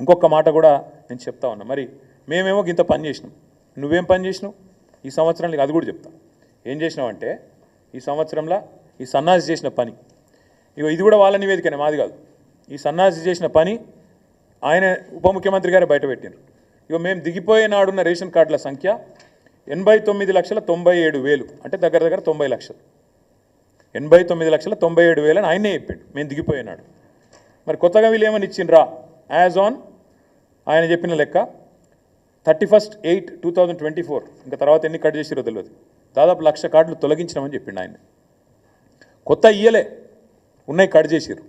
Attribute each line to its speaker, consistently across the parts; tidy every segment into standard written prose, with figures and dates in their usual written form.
Speaker 1: ఇంకొక మాట కూడా నేను చెప్తా ఉన్నా. మరి మేమేమో ఇంత పని చేసినాం, నువ్వేం పని చేసినావు ఈ సంవత్సరానికి అది కూడా చెప్తా. ఏం చేసినావంటే ఈ సంవత్సరంలో ఈ సన్నాసి చేసిన పని, ఇగో ఇది కూడా వాళ్ళ నివేదికనే, మాది కాదు. ఈ సన్నాసి చేసిన పని ఆయన ఉప ముఖ్యమంత్రి గారే బయటపెట్టారు. ఇగో మేము దిగిపోయే నాడున్న రేషన్ కార్డుల సంఖ్య 89,97,000, అంటే దగ్గర దగ్గర 90 లక్షలు. 89,97,000 అని ఆయనే చెప్పిండు మేము దిగిపోయినాడు. మరి కొత్తగా వీళ్ళు ఏమని ఇచ్చిండ్రా? యాజ్ ఆన్ ఆయన చెప్పిన లెక్క 31/8/2024, ఇంకా తర్వాత ఎన్ని కట్ చేసిరో తెలియదు, దాదాపు 1,00,000 కార్డులు తొలగించినామని చెప్పిండు ఆయన. కొత్త ఇయ్యలే, ఉన్నాయి కట్ చేసిరు.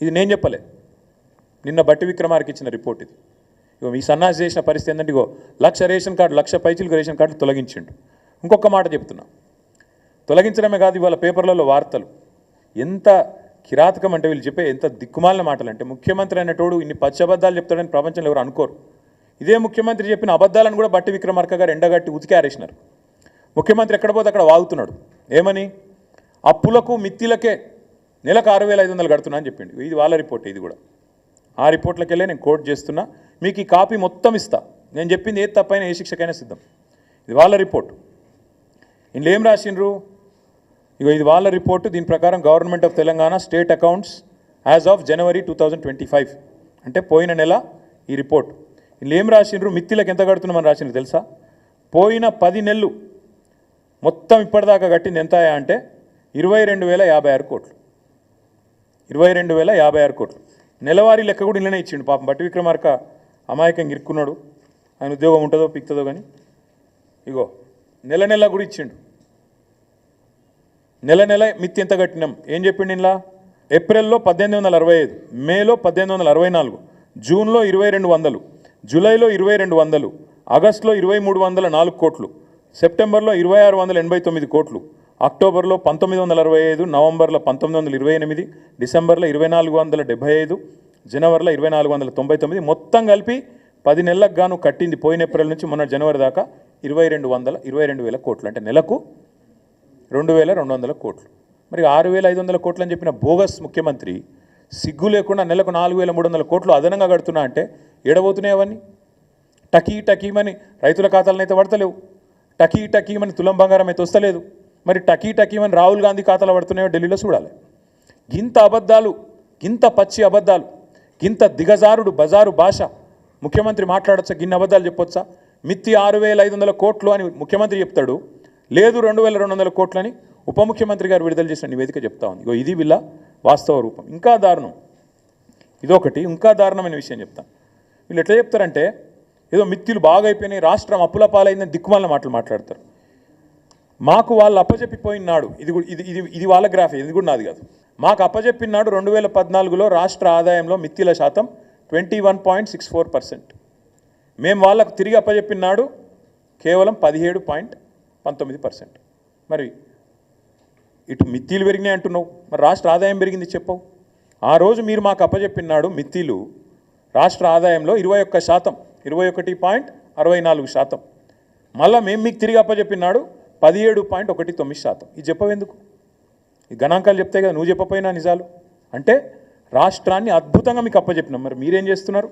Speaker 1: ఇది నేను చెప్పలే, నిన్న బట్టి విక్రమార్కి ఇచ్చిన రిపోర్ట్ ఇది. ఇగో ఈ సన్నాసి చేసిన పరిస్థితి ఏంటంటే ఇగో 1,00,000 రేషన్ కార్డు, 1,00,000 పైచిలకు రేషన్ కార్డులు తొలగించిండు. ఇంకొక మాట చెప్తున్నా, తొలగించడమే కాదు, ఇవాళ పేపర్లలో వార్తలు ఎంత కిరాతకం అంటే, వీళ్ళు చెప్పే ఎంత దిక్కుమాలిన మాటలు అంటే, ముఖ్యమంత్రి అనేటోడు ఇన్ని పచ్చబద్దాలు చెప్తాడని ప్రపంచంలో ఎవరు అనుకోరు. ఇదే ముఖ్యమంత్రి చెప్పిన అబద్ధాలను కూడా బట్టి విక్రమార్క గారు ఎండగట్టి ఉతికి ఆరేసినారు. ముఖ్యమంత్రి ఎక్కడ పోతే అక్కడ వాగుతున్నాడు. ఏమని? అప్పులకు మిత్తిలకే నెలకు 6,500 కడుతున్నా అని చెప్పిండు. ఇది వాళ్ళ రిపోర్ట్. ఇది కూడా ఆ రిపోర్ట్లకి వెళ్ళే నేను కోట్ చేస్తున్నా. మీకు ఈ కాపీ మొత్తం ఇస్తా. నేను చెప్పింది ఏది తప్పైనా ఏ శిక్షకైనా సిద్ధం. ఇది వాళ్ళ రిపోర్ట్. ఇందులో ఏం రాసిండ్రు? ఇగో ఇది వాళ్ళ రిపోర్టు. దీని ప్రకారం government of Telangana state accounts as of January 2025, అంటే పోయిన నెల ఈ రిపోర్ట్. ఇందులో ఏం రాసిండ్రు? మిత్తిలకు ఎంత కడుతున్నామని రాసిండ్రు తెలుసా? పోయిన 10 నెలలు మొత్తం ఇప్పటిదాకా కట్టింది ఎంత అంటే 22,056 కోట్లు. 22,056 కోట్లు. నెలవారీ లెక్క కూడా ఇళ్ళనే ఇచ్చిండు. పాపం బట్టి విక్రమార్క అమాయకంగా ఇరుక్కున్నాడు. ఆయన ఉద్యోగం ఉంటుందో పిక్తుందో కానీ ఇగో నెల నెల కూడా ఇచ్చిండు. నెల నెల మిత్తి ఎంత కట్టినాం ఏం చెప్పిండు ఇలా? ఏప్రిల్లో 1,865, మేలో 1,864, జూన్లో 2,200, జూలైలో 2,200, ఆగస్టులో 2,304 కోట్లు, సెప్టెంబర్లో 2,689 కోట్లు, అక్టోబర్లో 1,965, నవంబర్లో 1,928, డిసెంబర్లో 2,475, జనవరిలో 2,499, మొత్తం కలిపి 10 నెలలకు గాను కట్టింది పోయిన ఏప్రిల్ నుంచి మొన్న జనవరి దాకా 22,000 కోట్లు, అంటే నెలకు 2,200 కోట్లు. మరి 6,500 కోట్లు అని చెప్పిన బోగస్ ముఖ్యమంత్రి సిగ్గు లేకుండా నెలకు 4,300 కోట్లు అదనంగా కడుతున్నా అంటే ఏడబోతున్నాయి అవన్నీ? టకీమని రైతుల ఖాతాలను అయితే పడతలేవు, టకీమని తులం బంగారం అయితే వస్తలేదు. మరి టకీమని రాహుల్ గాంధీ ఖాతాలో పడుతున్నాయో ఢిల్లీలో చూడాలి. గింత అబద్ధాలు, గింత పచ్చి అబద్ధాలు, గింత దిగజారుడు బజారు భాష ముఖ్యమంత్రి మాట్లాడచ్చా? గిన్ని అబద్ధాలు చెప్పొచ్చా? మిత్తి 6,500 కోట్లు అని ముఖ్యమంత్రి చెప్తాడు, లేదు 2,200 కోట్లు అని ఉప ముఖ్యమంత్రి గారు విడుదల చేసిన నివేదిక చెప్తా ఉంది. ఇగో ఇది వీళ్ళ వాస్తవ రూపం. ఇంకా దారుణం ఇదొకటి. ఇంకా దారుణమైన విషయం చెప్తాను. వీళ్ళు ఎట్లా చెప్తారంటే ఏదో మిత్తిలు బాగా అయిపోయినాయి, రాష్ట్రం అప్పుల పాలైందని దిక్కుమాలిన మాటలు మాట్లాడతారు. మాకు వాళ్ళు అప్పచెప్పిపోయినాడు, ఇది వాళ్ళ గ్రాఫ్, ఇది కూడా నాది కాదు. మాకు అప్పచెప్పినాడు 2014లో రాష్ట్ర ఆదాయంలో మిత్తిల శాతం 21.64%. మేము వాళ్ళకు తిరిగి అప్పచెప్పినాడు కేవలం 17.19%. మరి ఇటు మిత్తిలు పెరిగినాయి అంటున్నావు, మరి రాష్ట్ర ఆదాయం పెరిగింది చెప్పవు. ఆ రోజు మీరు మాకు అప్పచెప్పినాడు మిత్తిలు రాష్ట్ర ఆదాయంలో 21%, 21.64%. మళ్ళీ మేము మీకు తిరిగి అప్పచెప్పినాడు 17.19%. ఇది చెప్పవెందుకు? ఈ గణాంకాలు చెప్తే కదా, నువ్వు చెప్పపోయినా నిజాలు. అంటే రాష్ట్రాన్ని అద్భుతంగా మీకు అప్పచెప్పినాం, మరి మీరేం చేస్తున్నారు?